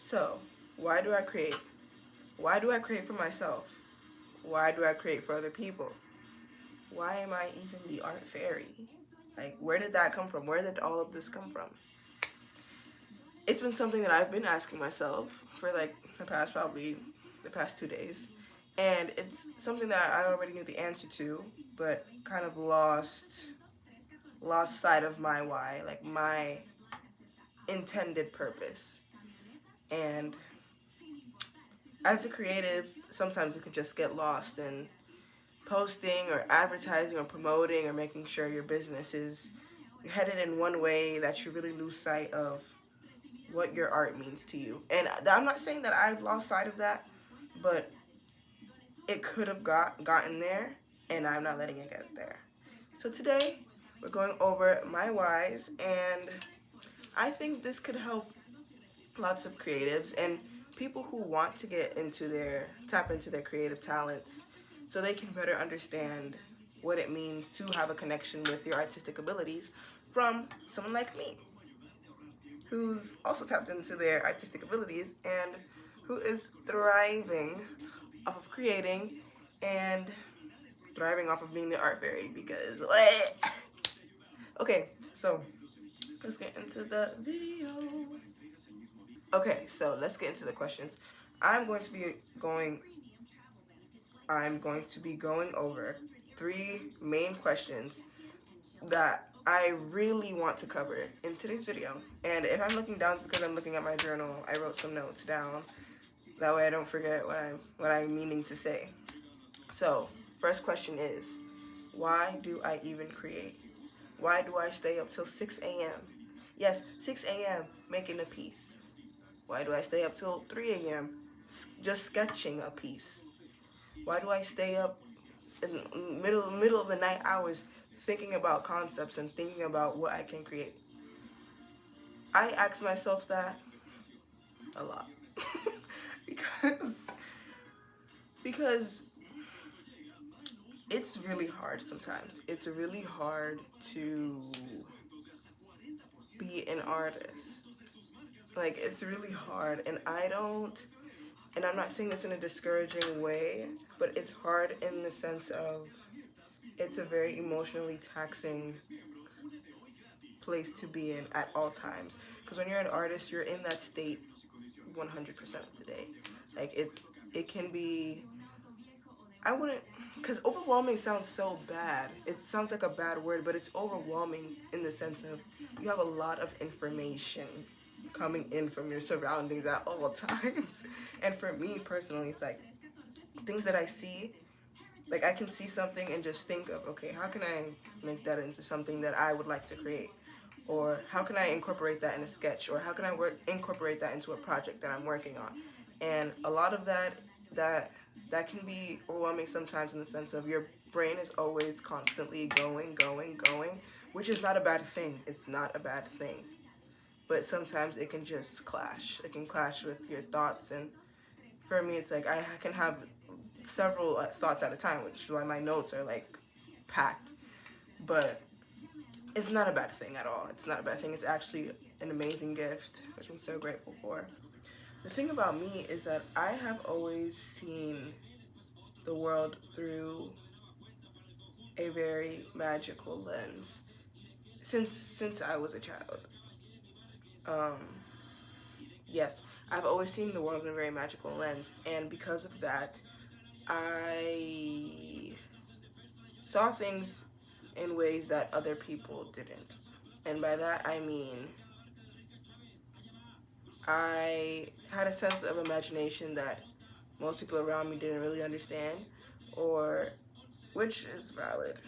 So, why do I create? Why do I create for myself? Why do I create for other people? Why am I even the art fairy? Like, where did that come from? Where did all of this come from? It's been something that I've been asking myself for like the past 2 days. And it's something that I already knew the answer to, but kind of lost sight of my why, like my intended purpose. And as a creative, sometimes you can just get lost in posting or advertising or promoting or making sure your business is headed in one way that you really lose sight of what your art means to you. And I'm not saying that I've lost sight of that, but it could have gotten there, and I'm not letting it get there. So today, we're going over my whys, and I think this could help lots of creatives and people who want to tap into their creative talents so they can better understand what it means to have a connection with your artistic abilities from someone like me, who's also tapped into their artistic abilities and who is thriving off of creating and thriving off of being the art fairy because what? Okay, so let's get into the video. Okay, so let's get into the questions. I'm going to be going over 3 main questions that I really want to cover in today's video. And if I'm looking down, it's because I'm looking at my journal. I wrote some notes down. That way I don't forget what I'm meaning to say. So, first question is, why do I even create? Why do I stay up till 6 a.m.? Yes, 6 a.m. making a piece. Why do I stay up till 3 a.m. just sketching a piece? Why do I stay up in the middle of the night hours thinking about concepts and thinking about what I can create? I ask myself that a lot because it's really hard sometimes. It's really hard to be an artist. Like, it's really hard, and I'm not saying this in a discouraging way, but it's hard in the sense of it's a very emotionally taxing place to be in at all times. Because when you're an artist, you're in that state 100% of the day. Like, it can be, because overwhelming sounds so bad. It sounds like a bad word, but it's overwhelming in the sense of you have a lot of information coming in from your surroundings at all times. And for me personally, it's like things that I see, like I can see something and just think of, okay, how can I make that into something that I would like to create? Or how can I incorporate that in a sketch? Or how can I incorporate that into a project that I'm working on? And a lot of that can be overwhelming sometimes in the sense of your brain is always constantly going, which is not a bad thing. It's not a bad thing. But sometimes it can just clash. It can clash with your thoughts, and for me, it's like I can have several thoughts at a time, which is why my notes are like packed. But it's not a bad thing at all. It's not a bad thing. It's actually an amazing gift, which I'm so grateful for. The thing about me is that I have always seen the world through a very magical lens since I was a child. Yes, I've always seen the world in a very magical lens, and because of that, I saw things in ways that other people didn't. And by that, I mean, I had a sense of imagination that most people around me didn't really understand, or which is valid,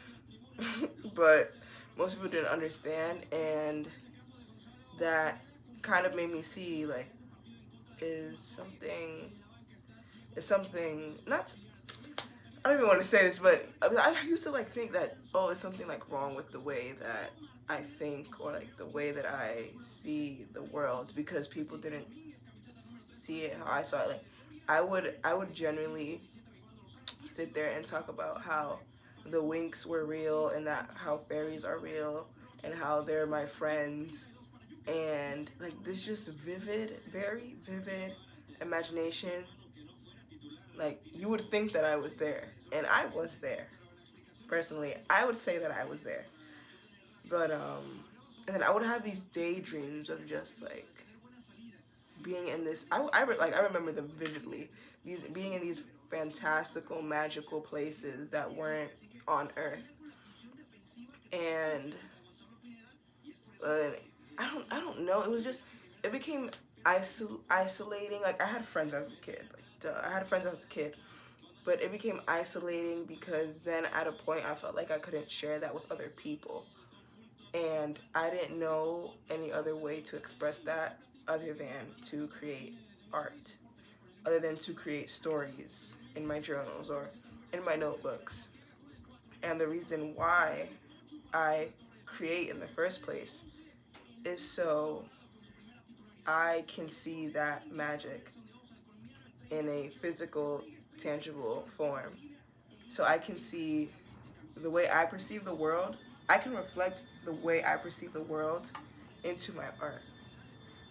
but most people didn't understand, and that kind of made me see, like, is something not, I don't even want to say this, but I used to like think that, oh, is something like wrong with the way that I think or like the way that I see the world because people didn't see it how I saw it. Like I would genuinely sit there and talk about how the winks were real and that how fairies are real and how they're my friends and like this just vivid, very vivid imagination. Like you would think that I was there, and I was there. Personally, I would say that I was there. But and then I would have these daydreams of just like being in this. Like I remember them vividly. These being in these fantastical, magical places that weren't on Earth, and uh, I don't know. It was just it became isolating. Like I had friends as a kid. Like duh, I had friends as a kid, but it became isolating because then at a point I felt like I couldn't share that with other people, and I didn't know any other way to express that other than to create art, other than to create stories in my journals or in my notebooks. And the reason why I create in the first place is so I can see that magic in a physical, tangible form. So I can see the way I perceive the world. I can reflect the way I perceive the world into my art.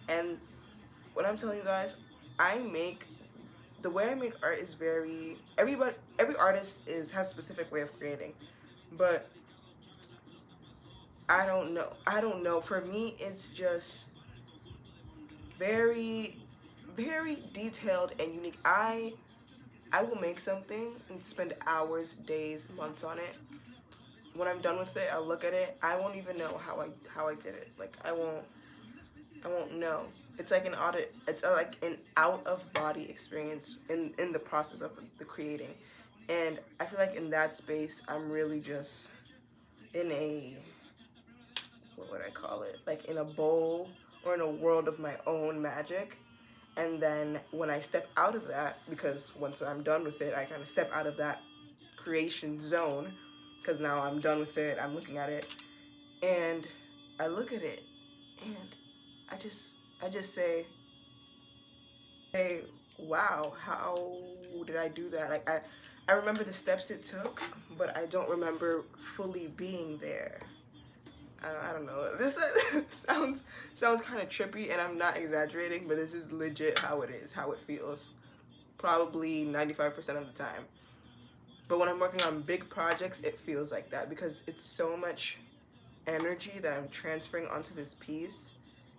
And what I'm telling you guys, I make the way I make art is very every artist has a specific way of creating. But I don't know. For me it's just very very detailed and unique. I will make something and spend hours, days, months on it. When I'm done with it, I'll look at it. I won't even know how I did it. Like I won't know. It's like an audit. It's like an out of body experience in the process of the creating, and I feel like in that space, I'm really just in a what would I call it? Like in a bowl or in a world of my own magic. And then when I step out of that, because once I'm done with it, I kind of step out of that creation zone, because now I'm done with it. I'm looking at it, and I look at it, and I just say, wow, how did I do that? Like I remember the steps it took, but I don't remember fully being there. I don't know. This sounds kind of trippy, and I'm not exaggerating, but this is legit how it is, how it feels. Probably 95% of the time. But when I'm working on big projects, it feels like that because it's so much energy that I'm transferring onto this piece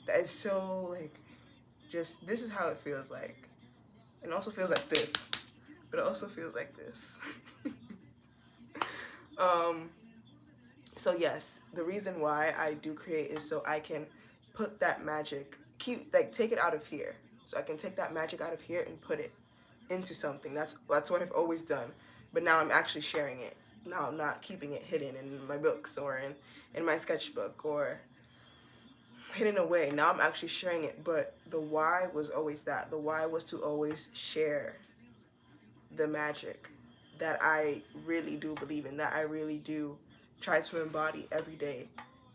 that is so like just this is how it feels like. It also feels like this, but it also feels like this. um so yes, the reason why I do create is so I can put that magic, take it out of here. So I can take that magic out of here and put it into something. That's what I've always done. But now I'm actually sharing it. Now I'm not keeping it hidden in my books or in my sketchbook or hidden away. Now I'm actually sharing it. But the why was always that. The why was to always share the magic that I really do believe in, that I really do try to embody every day.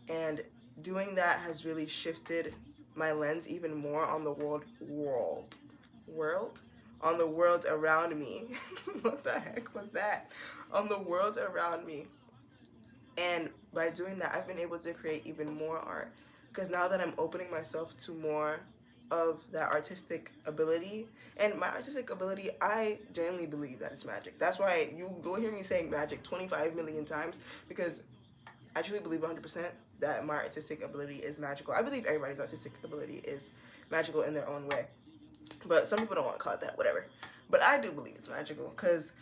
And doing that has really shifted my lens even more on the world on the world around me. What the heck was that? On the world around me. And by doing that, I've been able to create even more art, because now that I'm opening myself to more of that artistic ability, and my artistic ability, I genuinely believe that it's magic. That's why you will hear me saying magic 25 million times, because I truly believe 100% that my artistic ability is magical. I believe everybody's artistic ability is magical in their own way, but some people don't want to call it that, whatever. But I do believe it's magical, because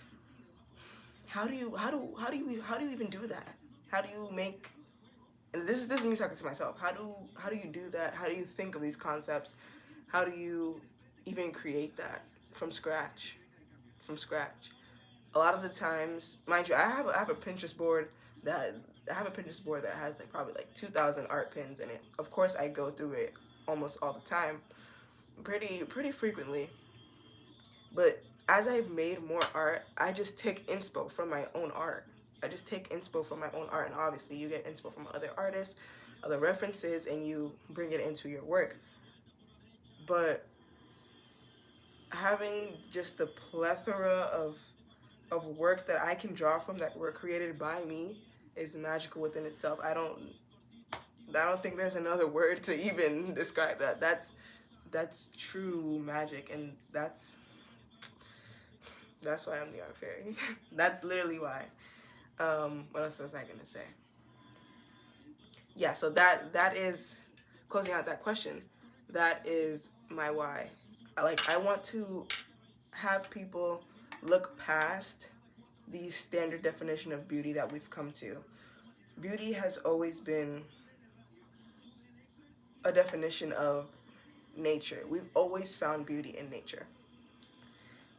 how do you even do that? How do you make, and this is me talking to myself. How do you do that? How do you think of these concepts? How do you even create that from scratch? From scratch. A lot of the times, mind you, I have a Pinterest board that has like probably like 2,000 art pins in it. Of course, I go through it almost all the time, pretty frequently. But as I've made more art, I just take inspo from my own art. I just take inspo from my own art, and obviously you get inspo from other artists, other references, and you bring it into your work. But having just the plethora of works that I can draw from that were created by me is magical within itself. I don't think there's another word to even describe that. That's true magic, and that's why I'm the art fairy. That's literally why. What else was I gonna say? Yeah, so that is closing out that question. That is my why. I want to have people look past the standard definition of beauty that we've come to. Beauty has always been a definition of nature. We've always found beauty in nature.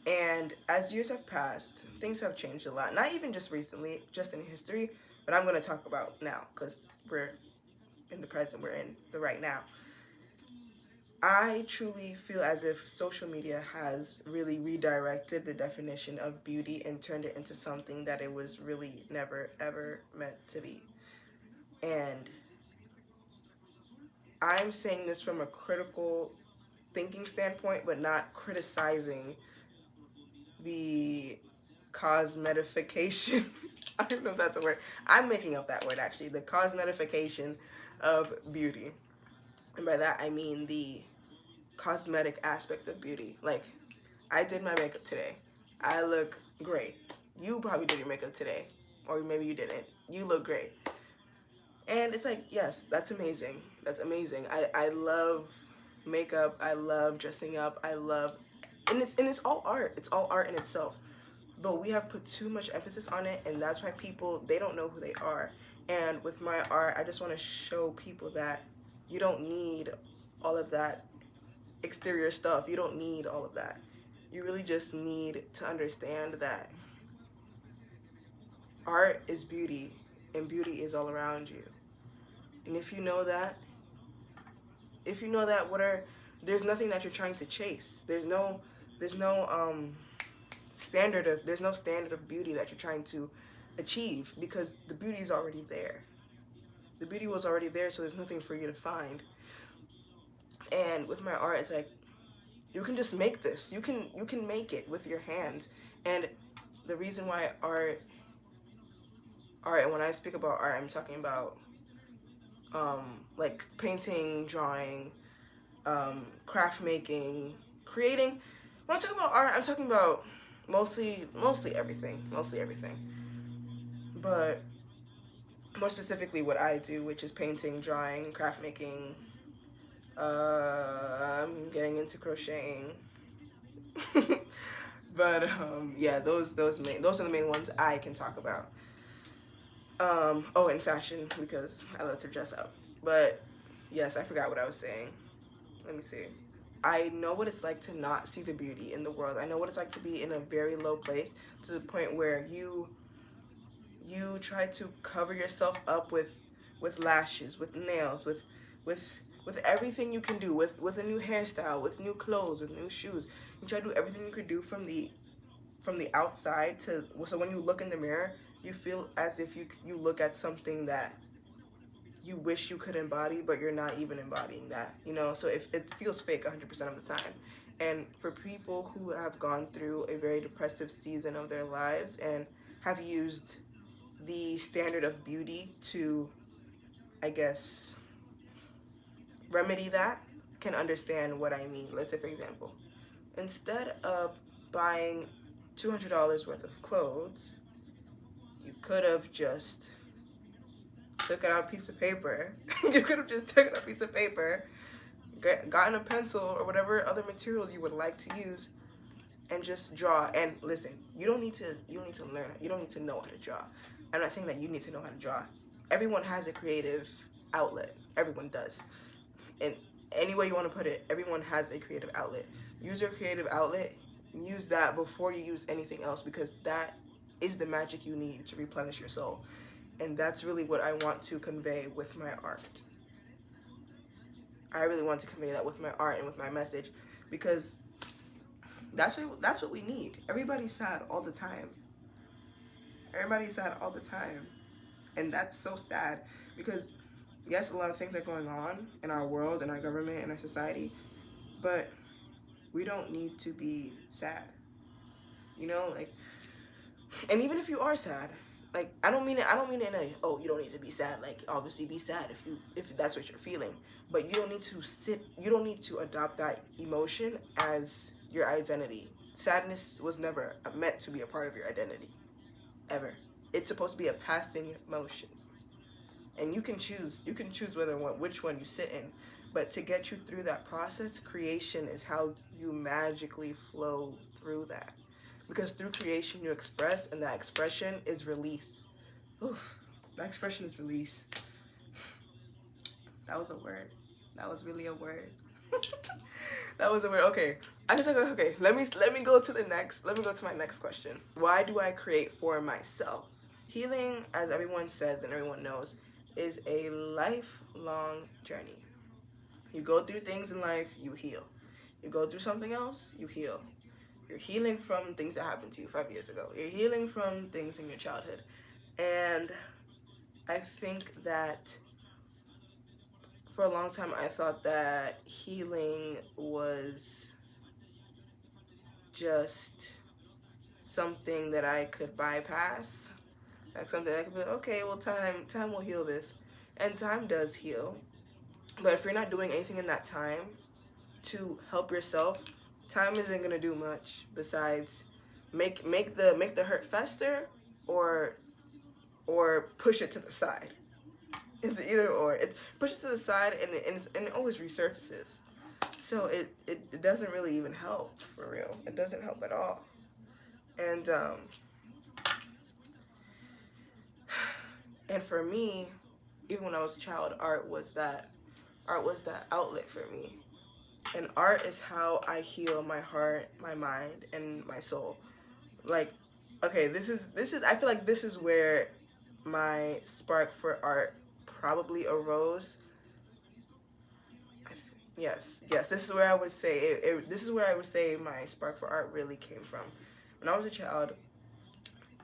And as years have passed, things have changed a lot. Not even just recently, just in history, but I'm going to talk about now because we're in the present, we're in the right now. I truly feel as if social media has really redirected the definition of beauty and turned it into something that it was really never ever meant to be. And I'm saying this from a critical thinking standpoint, but not criticizing the cosmetification. I don't know if that's a word. I'm making up that word actually. The cosmetification of beauty. And by that I mean the cosmetic aspect of beauty. Like, I did my makeup today. I look great. You probably did your makeup today. Or maybe you didn't. You look great. And it's like, yes, that's amazing. That's amazing. I love makeup. I love dressing up. I love, and it's all art. It's all art in itself. But we have put too much emphasis on it, and that's why people, they don't know who they are. And with my art, I just want to show people that you don't need all of that exterior stuff. You don't need all of that. You really just need to understand that art is beauty, and beauty is all around you. And if you know that, there's nothing that you're trying to chase. There's no standard of beauty that you're trying to achieve, because the beauty is already there. The beauty was already there, so there's nothing for you to find. And with my art, it's like, you can just make this. You can make it with your hands. And the reason why art, and when I speak about art, I'm talking about like painting, drawing, craft making, creating. When I'm talking about art, I'm talking about mostly everything. But more specifically what I do, which is painting, drawing, craft making. I'm getting into crocheting. But yeah, those are the main ones I can talk about. Oh, and fashion, because I love to dress up. But yes, I forgot what I was saying. Let me see. I know what it's like to not see the beauty in the world. I know what it's like to be in a very low place, to the point where you try to cover yourself up with lashes, with nails, with everything you can do, with a new hairstyle, with new clothes, with new shoes. You try to do everything you could do from the outside to, so when you look in the mirror, you feel as if you look at something that you wish you could embody, but you're not even embodying that, so if it feels fake 100% of the time. And for people who have gone through a very depressive season of their lives and have used the standard of beauty to, I guess, remedy that, can understand what I mean. Let's say, for example, instead of buying $200 worth of clothes, you could have just took out a piece of paper. You could have just taken a piece of paper, gotten a pencil or whatever other materials you would like to use, and just draw. And listen, you don't need to learn. You don't need to know how to draw. I'm not saying that you need to know how to draw. Everyone has a creative outlet. Everyone does. And any way you want to put it, everyone has a creative outlet. Use your creative outlet. Use that before you use anything else, because that is the magic you need to replenish your soul. And that's really what I want to convey with my art. I really want to convey that with my art and with my message, because that's what we need. Everybody's sad all the time. Everybody's sad all the time. And that's so sad, because yes, a lot of things are going on in our world, in our government, in our society, but we don't need to be sad. Like, and even if you are sad, like, I don't mean it in a, oh, you don't need to be sad. Like, obviously be sad if that's what you're feeling, but you don't need to adopt that emotion as your identity. Sadness was never meant to be a part of your identity, ever. It's supposed to be a passing emotion, and you can choose which one you sit in. But to get you through that process, creation is how you magically flow through that, because through creation you express, and that expression is release. Oof, that expression is release. That was a word. That was really a word. That was a word. Okay, I was like, okay, let me go to the next. Let me go to my next question. Why do I create for myself? Healing, as everyone says and everyone knows, is a lifelong journey. You go through things in life, you heal. You go through something else, you heal. You're healing from things that happened to you 5 years ago. You're healing from things in your childhood. And I think that for a long time I thought that healing was just something that I could bypass. Like something that I could be like, okay, well, time will heal this. And time does heal. But if you're not doing anything in that time to help yourself, time isn't gonna do much besides make the hurt fester, or push it to the side. It's either or. It pushes to the side, and it always resurfaces. So it doesn't really even help, for real. It doesn't help at all. And for me, even when I was a child, art was that outlet for me. And art is how I heal my heart, my mind, and my soul. Like, okay, this is I feel like this is where my spark for art probably arose. Yes, this is where I would say this is where I would say my spark for art really came from. When I was a child,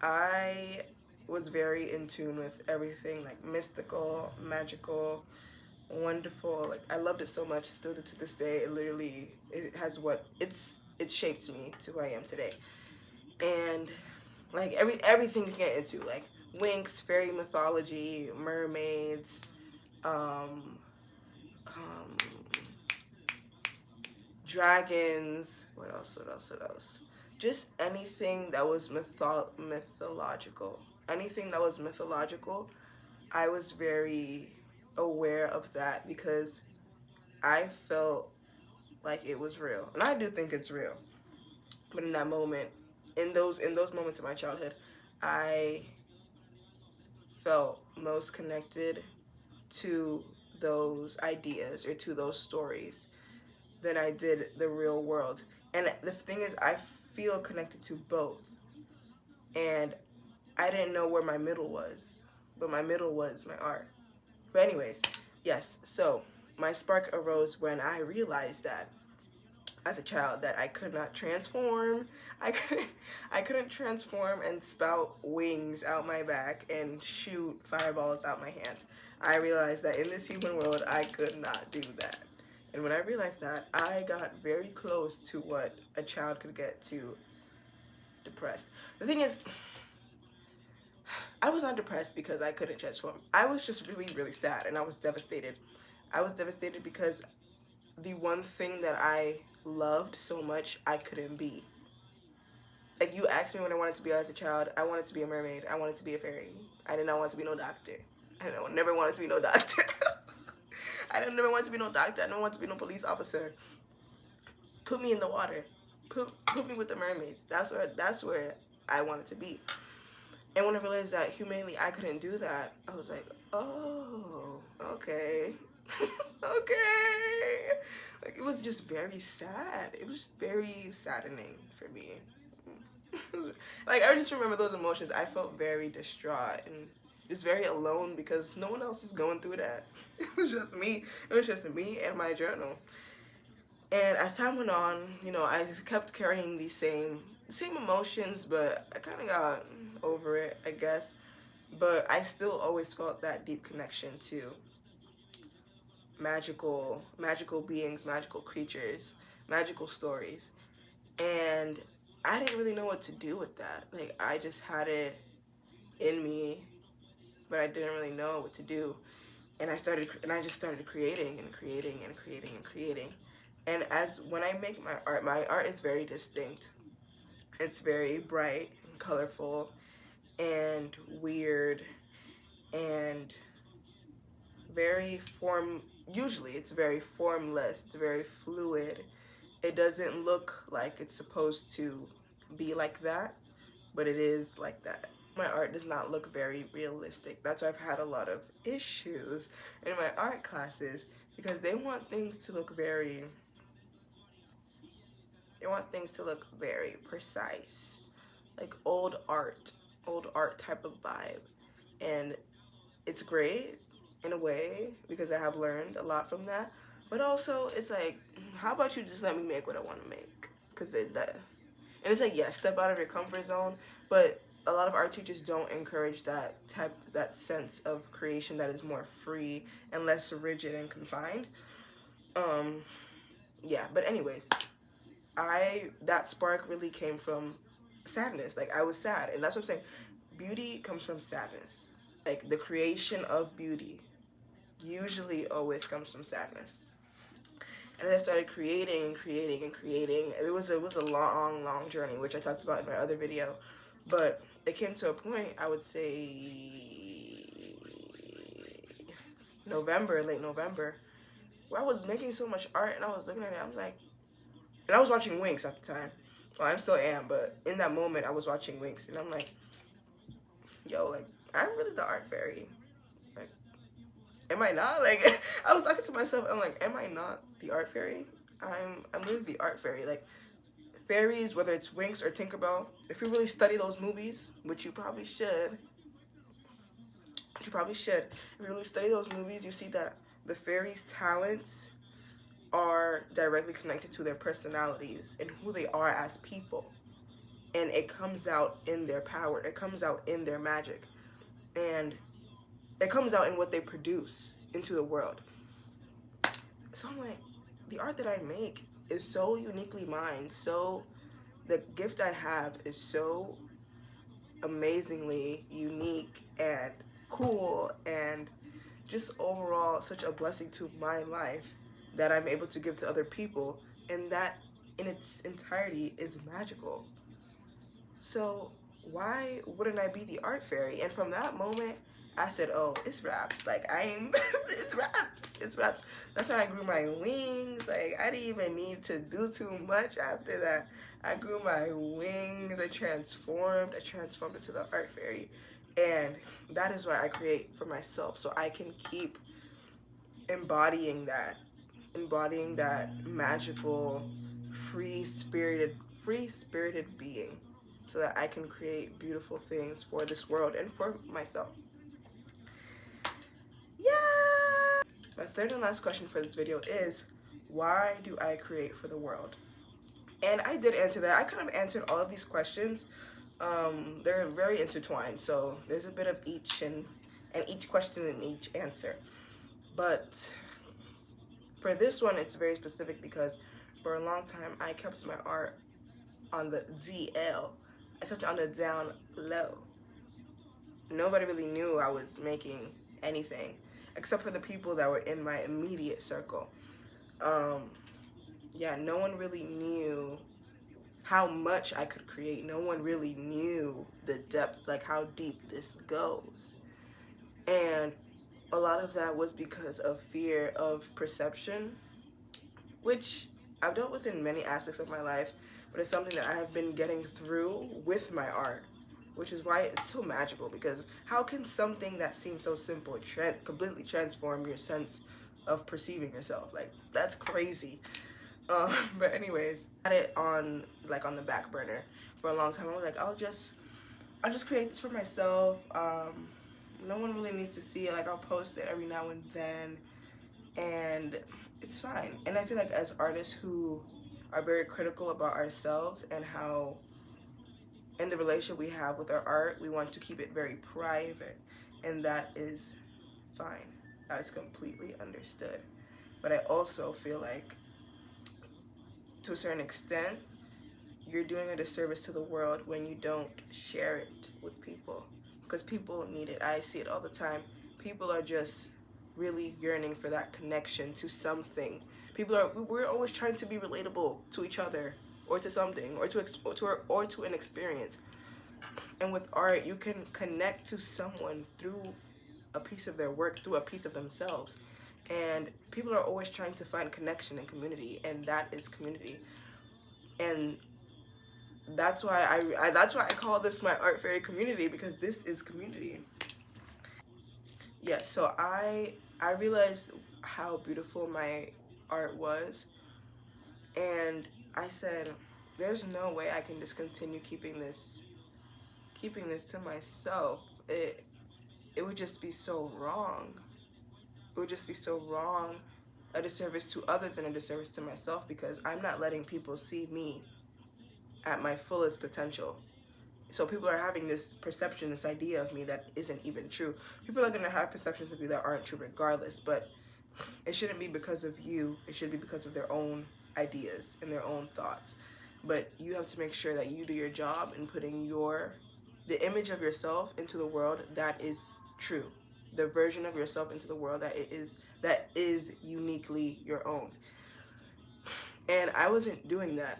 I was very in tune with everything, like mystical, magical, wonderful. Like, I loved it so much, still to this day. It shaped me to who I am today. And like everything you get into, like Winx, fairy mythology, mermaids, um, dragons. What else? Just anything that was mythological. Anything that was mythological, I was very aware of that, because I felt like it was real, and I do think it's real. But in that moment, in those moments of my childhood, I felt most connected to those ideas or to those stories than I did the real world. And the thing is, I feel connected to both. And I didn't know where my middle was, but my middle was my art. But anyways, yes, so my spark arose when I realized that as a child that I could not transform. I couldn't transform and spout wings out my back and shoot fireballs out my hands. I realized that in this human world, I could not do that. And when I realized that, I got very close to what a child could get to: depressed. The thing is, I was not depressed because I couldn't transform. I was just really, really sad, and I was devastated. I was devastated because the one thing that I loved so much, I couldn't be. Like, you asked me what I wanted to be as a child. I wanted to be a mermaid. I wanted to be a fairy. I did not want to be no doctor. Never wanted to be no doctor. I never wanted to be no doctor. I didn't want to be no police officer. Put me in the water. Put me with the mermaids. That's where I wanted to be. And when I realized that humanly I couldn't do that, I was like, oh, okay. Okay. Like, it was just very sad. It was very saddening for me. Like, I just remember those emotions. I felt very distraught and just very alone, because no one else was going through that. It was just me. It was just me and my journal. And as time went on, I kept carrying these same emotions, but I kind of got over it, I guess. But I still always felt that deep connection to magical beings, magical creatures, magical stories. And I didn't really know what to do with that. Like, I just had it in me, but I didn't really know what to do. And I just started creating and creating and creating and creating. And as when I make my art is very distinct. It's very bright and colorful and weird and very usually it's very formless, it's very fluid. It doesn't look like it's supposed to be like that, but it is like that. My art does not look very realistic. That's why I've had a lot of issues in my art classes, because they want things to look very precise, like old art type of vibe. And it's great in a way because I have learned a lot from that. But also, it's like, how about you just let me make what I want to make? And it's like, yes, step out of your comfort zone, but a lot of art teachers don't encourage that sense of creation that is more free and less rigid and confined. Um, yeah, but anyways, that spark really came from sadness. Like, I was sad, and that's what I'm saying. Beauty comes from sadness. Like, the creation of beauty usually always comes from sadness. And as I started creating and creating and creating, it was a long journey, which I talked about in my other video. But it came to a point, I would say late November, where I was making so much art and I was looking at it, I was like, and I was watching Winx at the time. Well, I still am, but in that moment I was watching Winx and I'm like, yo, like, I'm really the art fairy. Like, am I not? Like, I was talking to myself, I'm like, am I not the art fairy? I'm literally the art fairy. Like, fairies, whether it's Winx or Tinkerbell, if you really study those movies, which you probably should, if you really study those movies, you see that the fairies' talents are directly connected to their personalities and who they are as people. And it comes out in their power, it comes out in their magic, and it comes out in what they produce into the world. So I'm like, the art that I make is so uniquely mine, so the gift I have is so amazingly unique and cool and just overall such a blessing to my life that I'm able to give to other people, and that in its entirety is magical. So why wouldn't I be the art fairy? And from that moment, I said, oh, it's raps. Like, it's raps. It's raps. That's when I grew my wings. Like, I didn't even need to do too much after that. I grew my wings. I transformed into the art fairy. And that is why I create for myself, so I can keep embodying that magical, free spirited being, so that I can create beautiful things for this world and for myself. Yeah! My third and last question for this video is, why do I create for the world? And I did answer that. I kind of answered all of these questions. They're very intertwined, so there's a bit of each and each question and each answer. But for this one, it's very specific because for a long time, I kept my art on the DL. I kept it on the down low. Nobody really knew I was making anything except for the people that were in my immediate circle. Yeah, no one really knew how much I could create. No one really knew the depth, like how deep this goes. And a lot of that was because of fear of perception, which I've dealt with in many aspects of my life, but it's something that I have been getting through with my art, which is why it's so magical, because how can something that seems so simple completely transform your sense of perceiving yourself? Like, that's crazy. But anyways, I had it on the back burner for a long time. I was like, I'll just create this for myself. No one really needs to see it. Like, I'll post it every now and then, and it's fine. And I feel like as artists who are very critical about ourselves and how in the relationship we have with our art, we want to keep it very private, and that is fine. That is completely understood. But I also feel like, to a certain extent, you're doing a disservice to the world when you don't share it with people. because people need it. I see it all the time. People are just really yearning for that connection to something. We're always trying to be relatable to each other, or to something, or to an experience. And with art, you can connect to someone through a piece of their work, through a piece of themselves. And people are always trying to find connection and community, and that is community. And that's why I call this my art fairy community, because this is community. Yeah, so I realized how beautiful my art was, and I said, there's no way I can just continue keeping this to myself. It would just be so wrong. It would just be so wrong, a disservice to others and a disservice to myself, because I'm not letting people see me at my fullest potential. So people are having this perception, this idea of me that isn't even true. People are going to have perceptions of you that aren't true regardless, but it shouldn't be because of you. It should be because of their own ideas and their own thoughts. But you have to make sure that you do your job in putting the image of yourself into the world that is true. The version of yourself into the world that is uniquely your own. And I wasn't doing that.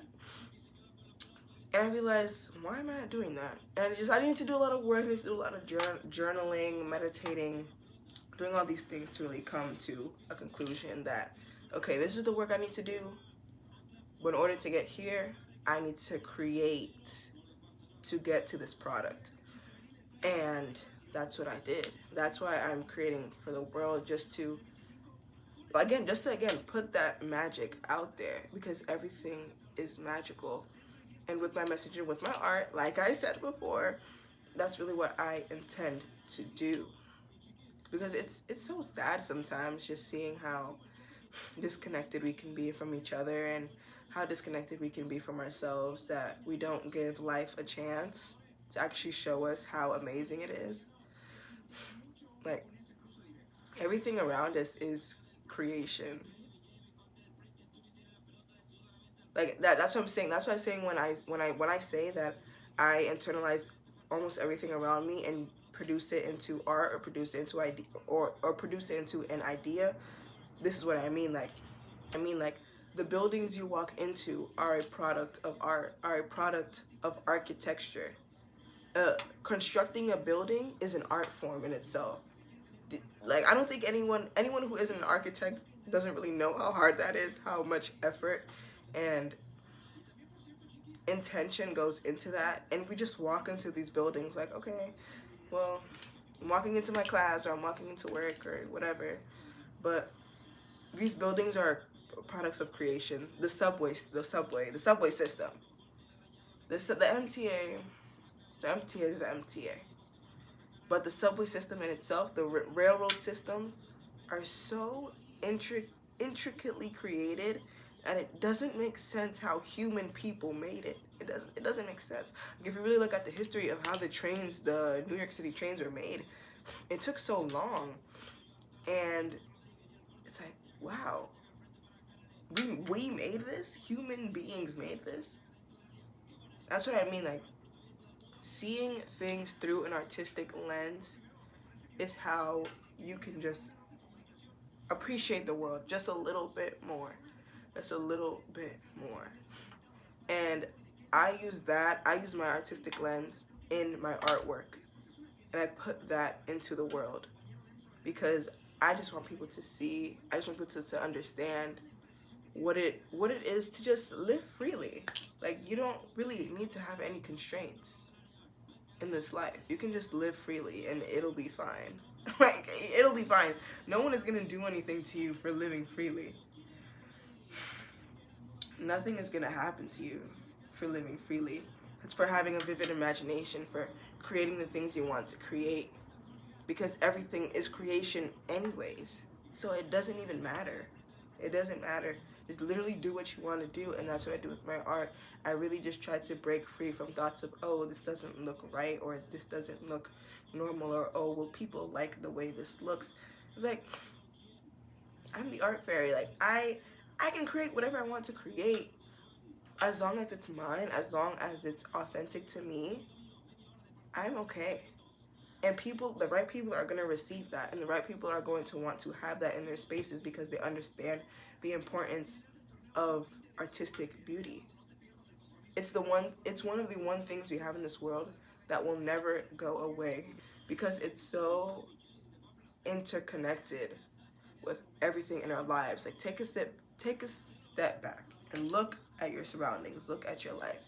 And I realized, why am I not doing that? And I need to do a lot of work. I need to do a lot of journaling, meditating, doing all these things to really come to a conclusion that, okay, this is the work I need to do. But in order to get here, I need to create to get to this product. And that's what I did. That's why I'm creating for the world, just to put that magic out there, because everything is magical. And with my message and with my art, like I said before, that's really what I intend to do. Because it's so sad sometimes just seeing how disconnected we can be from each other, and how disconnected we can be from ourselves, that we don't give life a chance to actually show us how amazing it is. Like, everything around us is creation. Like that's what I'm saying. That's what I'm saying when I say that I internalize almost everything around me and produce it into art, or produce it into idea, or produce it into an idea. This is what I mean. Like the buildings you walk into are a product of art, are a product of architecture. Constructing a building is an art form in itself. Like, I don't think anyone who isn't an architect doesn't really know how hard that is, how much effort and intention goes into that. And we just walk into these buildings like, okay, well, I'm walking into my class, or I'm walking into work, or whatever. But these buildings are products of creation. The subway system, the MTA, the MTA is the MTA. But the subway system in itself, the railroad systems, are so intricately created that it doesn't make sense how human people made it. It doesn't make sense. Like, if you really look at the history of how the New York City trains were made, it took so long. And it's like, wow, we made this? Human beings made this? That's what I mean. Like, seeing things through an artistic lens is how you can just appreciate the world just a little bit more. Just a little bit more. And I use my artistic lens in my artwork. And I put that into the world, because I just want people to see, I just want people to understand what it is to just live freely. Like, you don't really need to have any constraints in this life. You can just live freely and it'll be fine. Like, it'll be fine. No one is gonna do anything to you for living freely. Nothing is gonna happen to you for living freely. It's for having a vivid imagination, for creating the things you want to create, because everything is creation anyways. So it doesn't even matter. It doesn't matter. Just literally do what you want to do, and that's what I do with my art. I really just try to break free from thoughts of, oh, this doesn't look right, or this doesn't look normal, or, oh, will people like the way this looks? It's like, I'm the art fairy. Like, I can create whatever I want to create, as long as it's mine, as long as it's authentic to me. I'm okay. And the right people are going to receive that, and the right people are going to want to have that in their spaces because they understand the importance of artistic beauty. It's one of the one things we have in this world that will never go away because it's so interconnected with everything in our lives. Like take a step back and look at your surroundings, look at your life.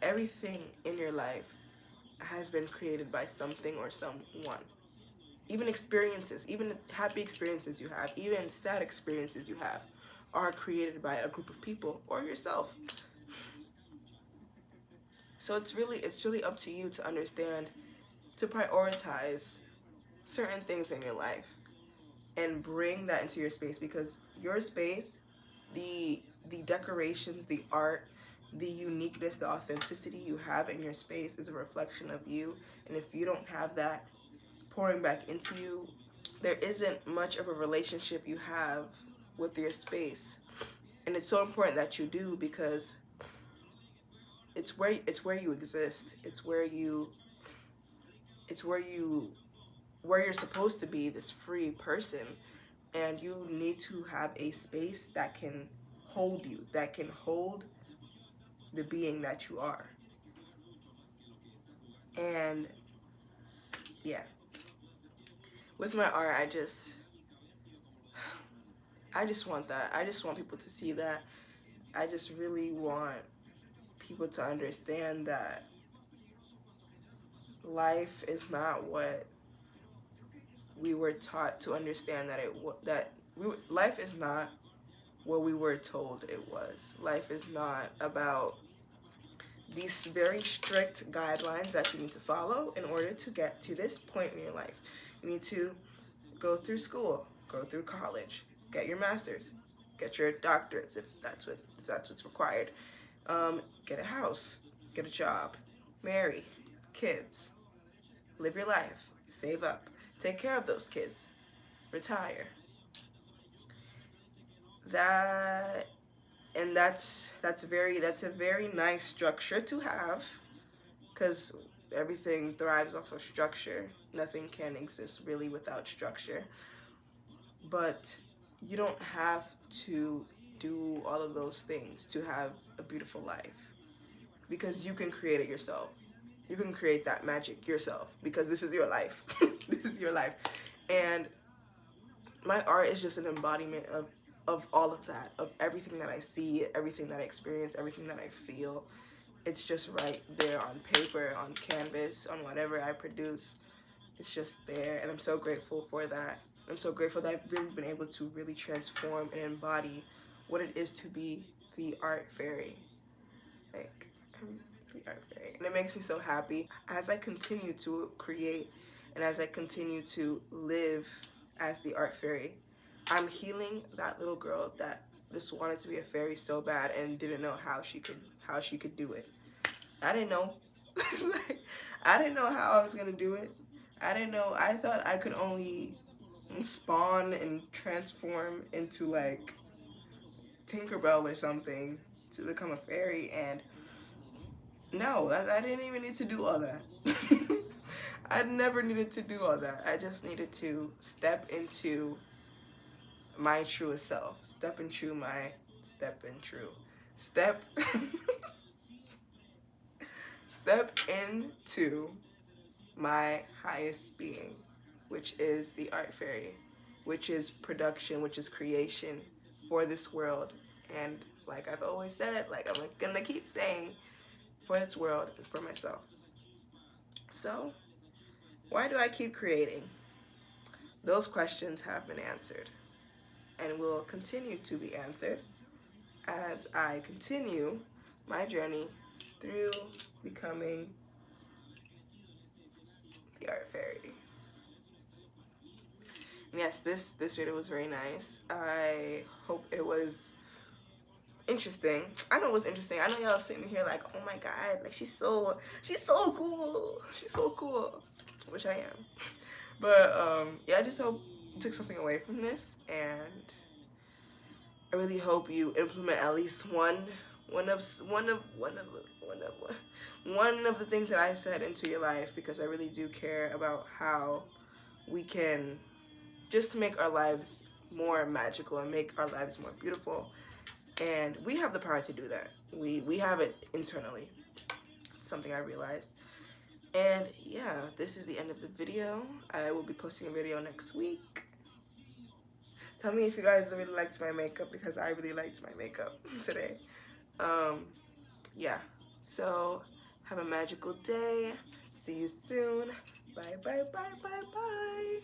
Everything in your life has been created by something or someone. Even experiences, even happy experiences you have, even sad experiences you have, are created by a group of people or yourself. So it's really up to you to understand, to prioritize certain things in your life and bring that into your space, because your space, the decorations, the art, the uniqueness, the authenticity you have in your space is a reflection of you. And if you don't have that pouring back into you, there isn't much of a relationship you have with your space. And it's so important that you do, because it's where you exist. It's where you're supposed to be, this free person, and you need to have a space that can hold you, that can hold the being that you are. And yeah, with my art, I just want that. I just want people to see that. I just really want people to understand that life is not what we were taught to understand life is not what we were told it was. Life is not about these very strict guidelines that you need to follow in order to get to this point in your life. You need to go through school, go through college, get your master's, get your doctorates if that's what's required. Get a house, get a job, marry, kids, live your life, save up, take care of those kids, retire. That's a very nice structure to have, because everything thrives off of structure. Nothing can exist really without structure. But you don't have to do all of those things to have a beautiful life, because you can create it yourself. You can create that magic yourself, because this is your life. This is your life. And my art is just an embodiment of all of that, of everything that I see, everything that I experience, everything that I feel. It's just right there on paper, on canvas, on whatever I produce. It's just there, and I'm so grateful for that. I'm so grateful that I've really been able to really transform and embody what it is to be the art fairy. Like, I'm the art fairy. And it makes me so happy as I continue to create and as I continue to live as the art fairy. I'm healing that little girl that just wanted to be a fairy so bad and didn't know how she could do it. I didn't know. I didn't know how I was gonna do it. I didn't know. I thought I could only spawn and transform into like Tinkerbell or something to become a fairy, and no, I didn't even need to do all that. I never needed to do all that. I just needed to step into my truest self. Step into my highest being, which is the art fairy, which is production, which is creation for this world. And like I've always said, like I'm gonna keep saying, for this world and for myself. So, why do I keep creating? Those questions have been answered and will continue to be answered as I continue my journey through becoming the art fairy. And yes, this video was very nice. I hope it was interesting. I know it was interesting. I know y'all sitting here like, oh my god, like she's so cool. She's so cool, which I am. But yeah, I just hope you took something away from this, and I really hope you implement at least one one of the things that I said into your life, because I really do care about how we can just make our lives more magical and make our lives more beautiful. And we have the power to do that. We have it internally. It's something I realized. And yeah, this is the end of the video. I will be posting a video next week. Tell me if you guys really liked my makeup, because I really liked my makeup today. Yeah, so have a magical day. See you soon. Bye, bye, bye, bye, bye.